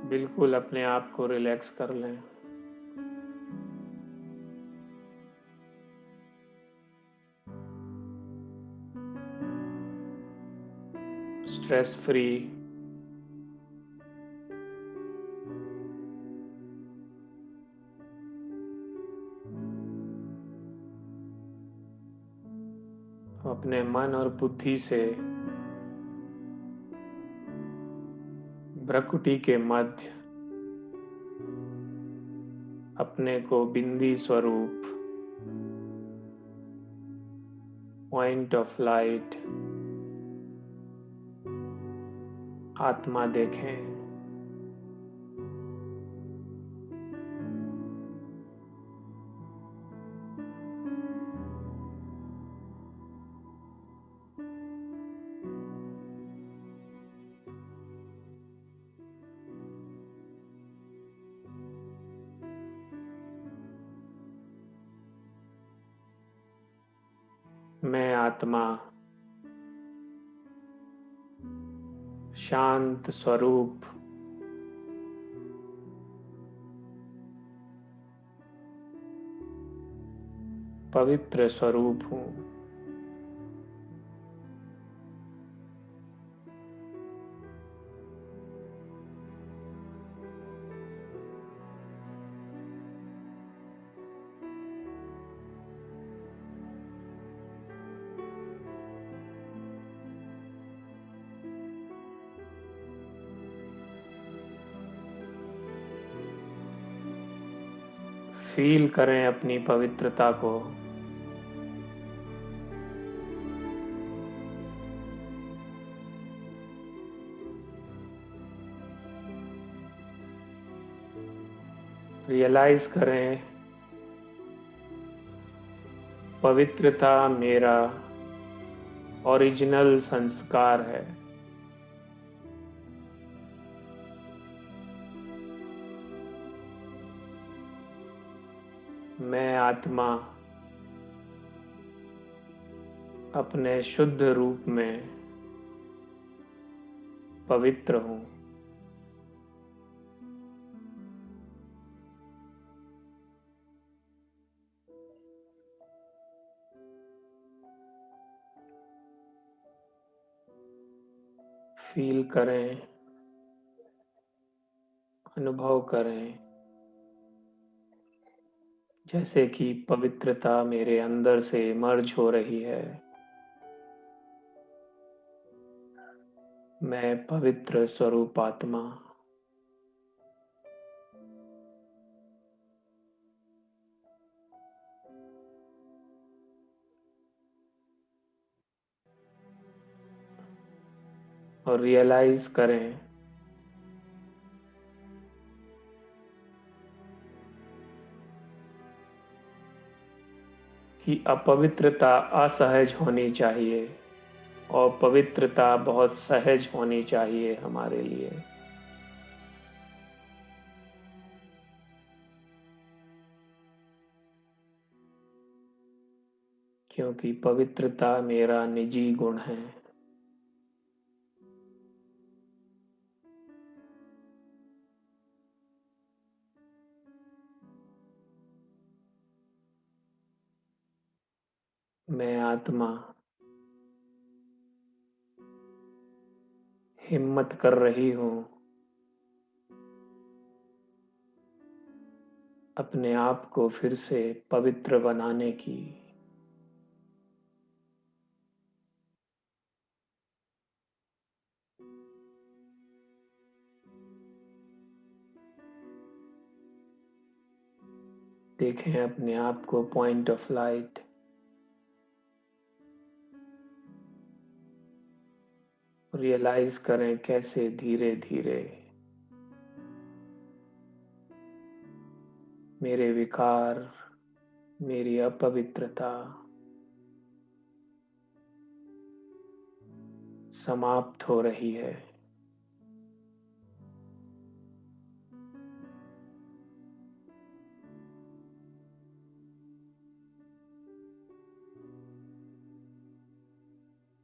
बिल्कुल अपने आप को रिलैक्स कर लें। Stress free. अपने मन और बुद्धि से भ्रकुटी के मध्य अपने को बिंदी स्वरूप पॉइंट ऑफ लाइट आत्मा देखें। मैं आत्मा शांत स्वरूप पवित्र स्वरूप हूँ। फील करें अपनी पवित्रता को। रियलाइज करें पवित्रता मेरा ओरिजिनल संस्कार है। मैं आत्मा अपने शुद्ध रूप में पवित्र हूँ। फील करें, अनुभव करें जैसे कि पवित्रता मेरे अंदर से मर्ज हो रही है। मैं पवित्र स्वरूप आत्मा। और रियलाइज करें कि अपवित्रता असहज होनी चाहिए और पवित्रता बहुत सहज होनी चाहिए हमारे लिए। क्योंकि पवित्रता मेरा निजी गुण है। मैं आत्मा हिम्मत कर रही हूँ अपने आप को फिर से पवित्र बनाने की। देखें अपने आप को पॉइंट ऑफ लाइट। रियलाइज करें कैसे धीरे धीरे मेरे विकार, मेरी अपवित्रता समाप्त हो रही है।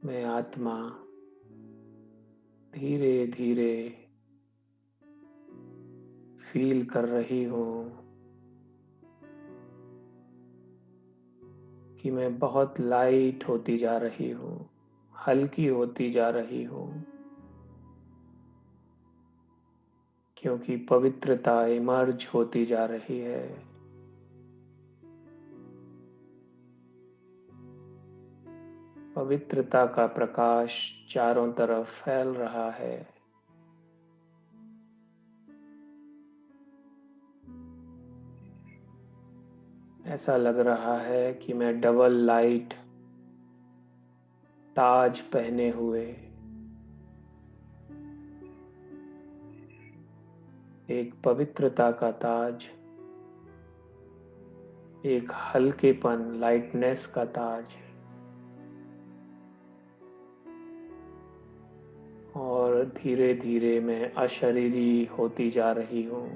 मैं आत्मा धीरे धीरे फील कर रही हूँ कि मैं बहुत लाइट होती जा रही हूँ, हल्की होती जा रही हूँ, क्योंकि पवित्रता इमर्ज होती जा रही है। पवित्रता का प्रकाश चारों तरफ फैल रहा है। ऐसा लग रहा है कि मैं डबल लाइट ताज पहने हुए एक पवित्रता का ताज, एक हल्केपन लाइटनेस का ताज, और धीरे धीरे मैं अशरीरी होती जा रही हूँ।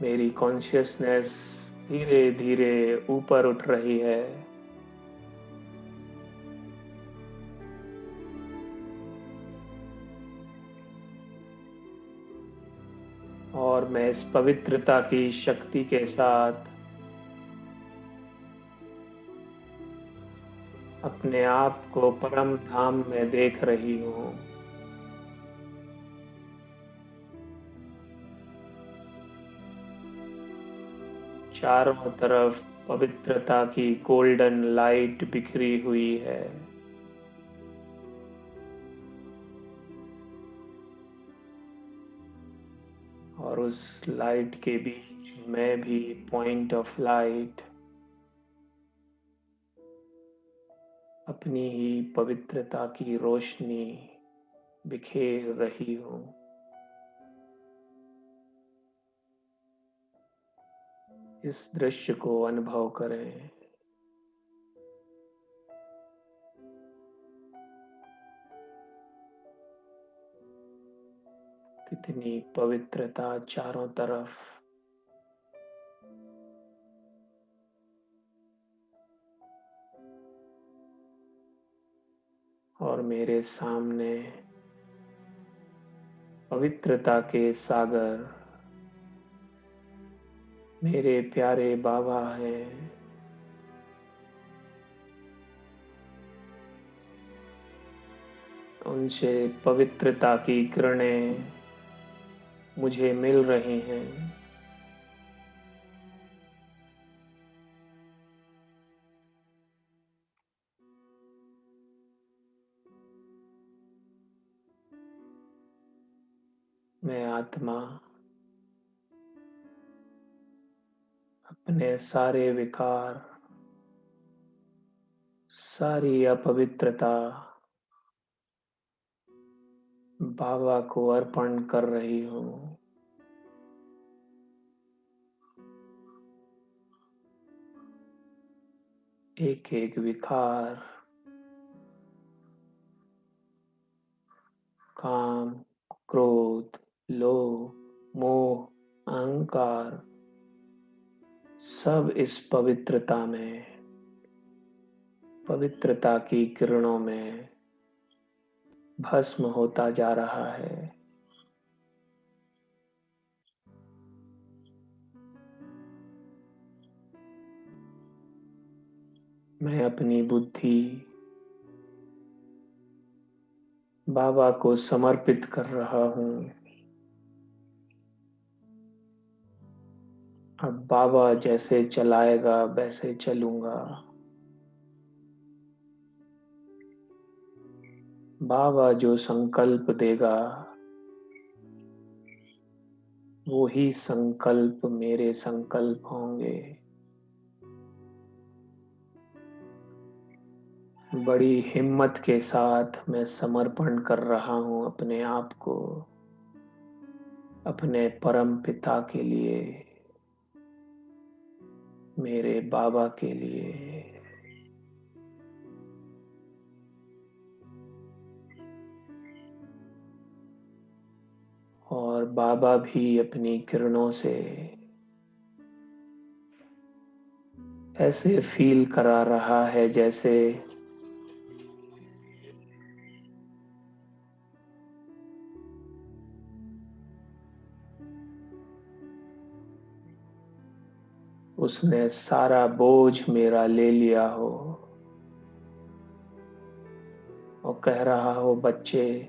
मेरी कॉन्शियसनेस धीरे धीरे ऊपर उठ रही है। और मैं इस पवित्रता की शक्ति के साथ अपने आप को परम धाम में देख रही हूँ। चारों तरफ पवित्रता की गोल्डन लाइट बिखरी हुई है। और उस लाइट के बीच मैं भी पॉइंट ऑफ लाइट अपनी ही पवित्रता की रोशनी बिखेर रही हूँ। इस दृश्य को अनुभव करें। कितनी पवित्रता चारों तरफ। और मेरे सामने पवित्रता के सागर मेरे प्यारे बाबा हैं। उनसे पवित्रता की किरणें मुझे मिल रही हैं। मैं आत्मा अपने सारे विकार, सारी अपवित्रता बाबा को अर्पण कर रही हूँ। एक एक विकार, काम, क्रोध, लोभ, मोह, अहंकार, सब इस पवित्रता में, पवित्रता की किरणों में भस्म होता जा रहा है। मैं अपनी बुद्धि बाबा को समर्पित कर रहा हूँ। अब बाबा जैसे चलाएगा वैसे चलूंगा। बाबा जो संकल्प देगा वो ही संकल्प मेरे संकल्प होंगे। बड़ी हिम्मत के साथ मैं समर्पण कर रहा हूँ अपने आप को अपने परम पिता के लिए, मेरे बाबा के लिए। और बाबा भी अपनी किरणों से ऐसे फील करा रहा है जैसे उसने सारा बोझ मेरा ले लिया हो और कह रहा हो, बच्चे,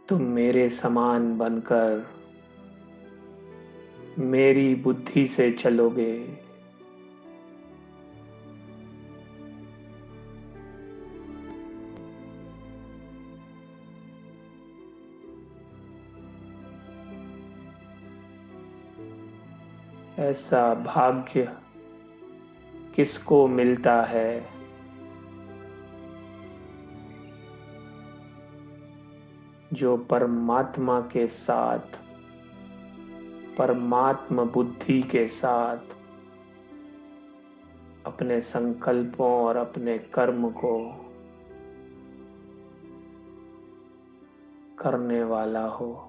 तुम मेरे समान बनकर मेरी बुद्धि से चलोगे। ऐसा भाग्य किसको मिलता है जो परमात्मा के साथ, परमात्मा बुद्धि के साथ अपने संकल्पों और अपने कर्म को करने वाला हो।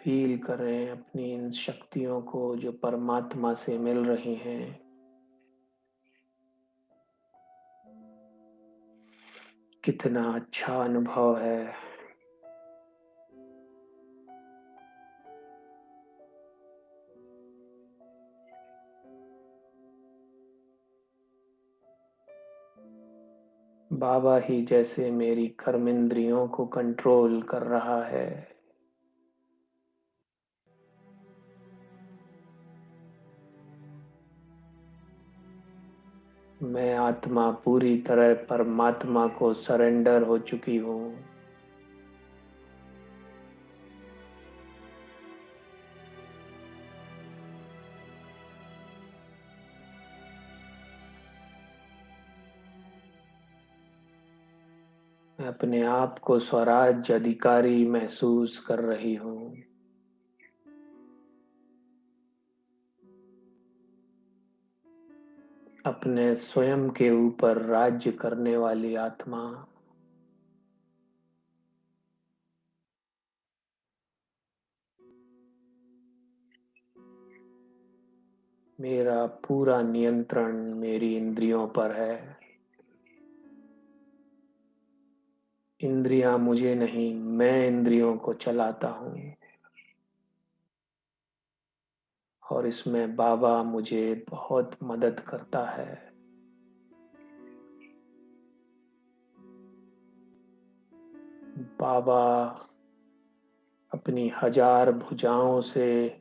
फील करें अपनी इन शक्तियों को जो परमात्मा से मिल रही हैं। कितना अच्छा अनुभव है। बाबा ही जैसे मेरी कर्मेंद्रियों को कंट्रोल कर रहा है। मैं आत्मा पूरी तरह परमात्मा को सरेंडर हो चुकी हूँ। मैं अपने आप को स्वराज्य अधिकारी महसूस कर रही हूँ। अपने स्वयं के ऊपर राज्य करने वाली आत्मा। मेरा पूरा नियंत्रण मेरी इंद्रियों पर है। इंद्रियां मुझे नहीं, मैं इंद्रियों को चलाता हूँ। और इसमें बाबा मुझे बहुत मदद करता है। बाबा अपनी 1000 भुजाओं से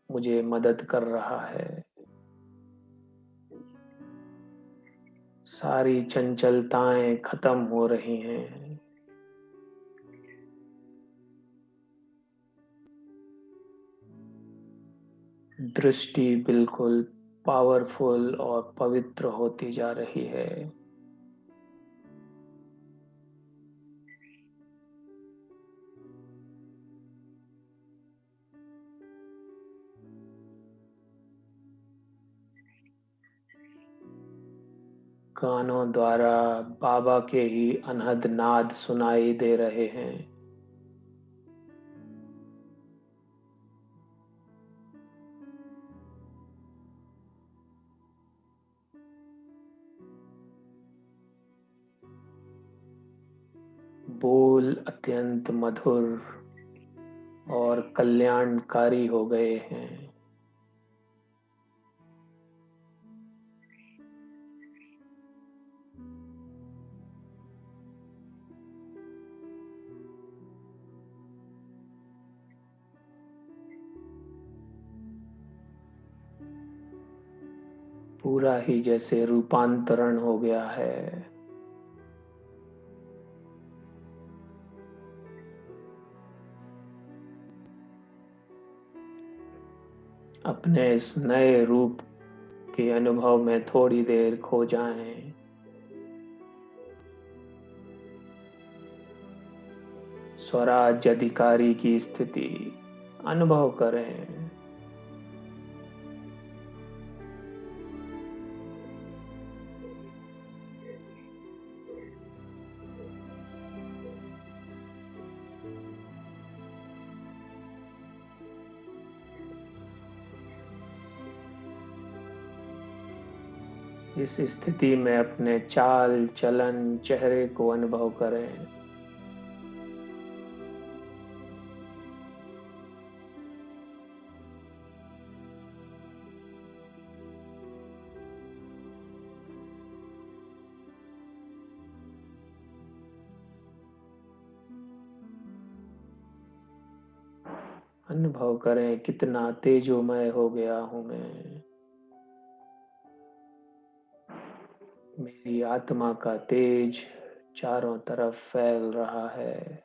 मुझे मदद कर रहा है। सारी चंचलताएं खत्म हो रही हैं। दृष्टि बिल्कुल पावरफुल और पवित्र होती जा रही है। कानों द्वारा बाबा के ही अनहद नाद सुनाई दे रहे हैं। बोल अत्यंत मधुर और कल्याणकारी हो गए हैं। पूरा ही जैसे रूपांतरण हो गया है। अपने इस नए रूप के अनुभव में थोड़ी देर खो जाएं। स्वराज अधिकारी की स्थिति अनुभव करें। इस स्थिति में अपने चाल चलन चेहरे को अनुभव करें। अनुभव करें कितना तेजोमय हो गया हूं मैं। मेरी आत्मा का तेज चारों तरफ फैल रहा है।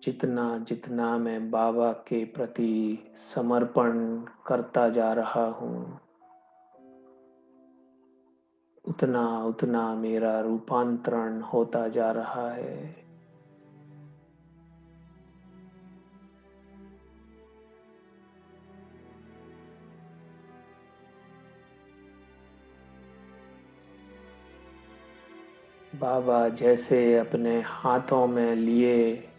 जितना जितना मैं बाबा के प्रति समर्पण करता जा रहा हूँ, उतना उतना मेरा रूपांतरण होता जा रहा है। बाबा जैसे अपने हाथों में लिए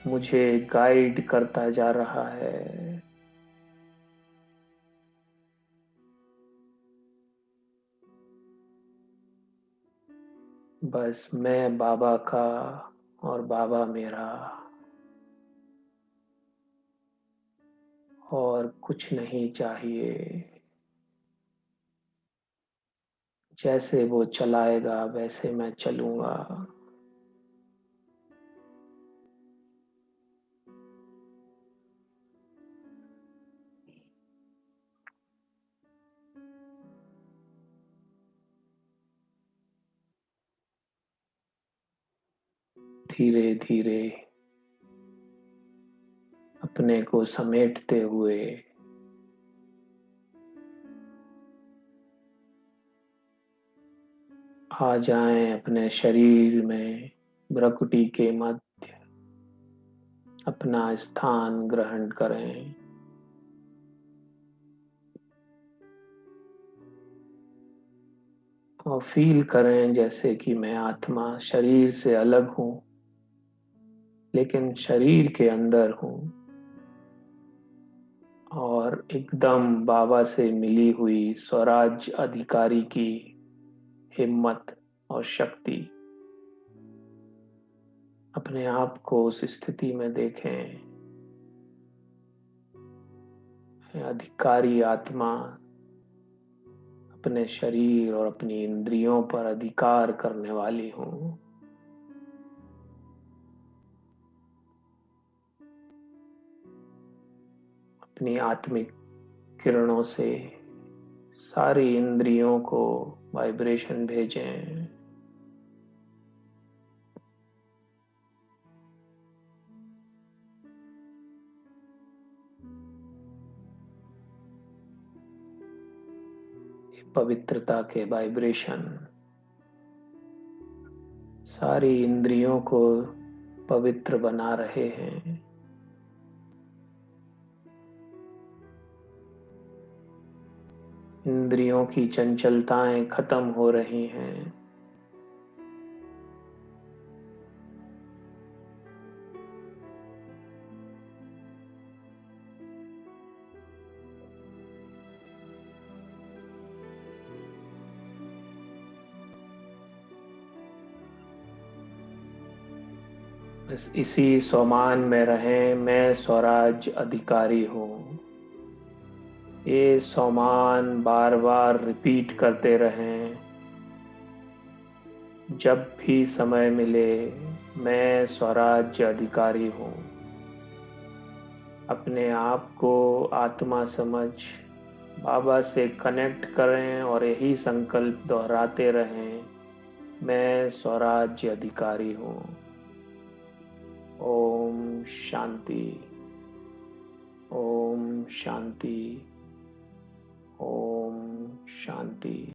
मुझे गाइड करता जा रहा है। बस मैं बाबा का और बाबा मेरा, और कुछ नहीं चाहिए। जैसे वो चलाएगा वैसे मैं चलूंगा। धीरे धीरे अपने को समेटते हुए आ जाएं अपने शरीर में, भ्रुकुटी के मध्य अपना स्थान ग्रहण करें। और फील करें जैसे कि मैं आत्मा शरीर से अलग हूं, लेकिन शरीर के अंदर हूं, और एकदम बाबा से मिली हुई स्वराज अधिकारी की हिम्मत और शक्ति। अपने आप को उस स्थिति में देखें। अधिकारी आत्मा अपने शरीर और अपनी इंद्रियों पर अधिकार करने वाली हूँ। अपनी आत्मिक किरणों से सारी इंद्रियों को वाइब्रेशन भेजें। पवित्रता के वाइब्रेशन सारी इंद्रियों को पवित्र बना रहे हैं। इंद्रियों की चंचलताएं खत्म हो रही हैं। बस इसी स्वमान में रहें, मैं स्वराज अधिकारी हूँ। ये स्वमान बार बार रिपीट करते रहें। जब भी समय मिले, मैं स्वराज्य अधिकारी हूँ। अपने आप को आत्मा समझ बाबा से कनेक्ट करें और यही संकल्प दोहराते रहें, मैं स्वराज्य अधिकारी हूँ। ओम शांति। ओम शांति। ओम शांति।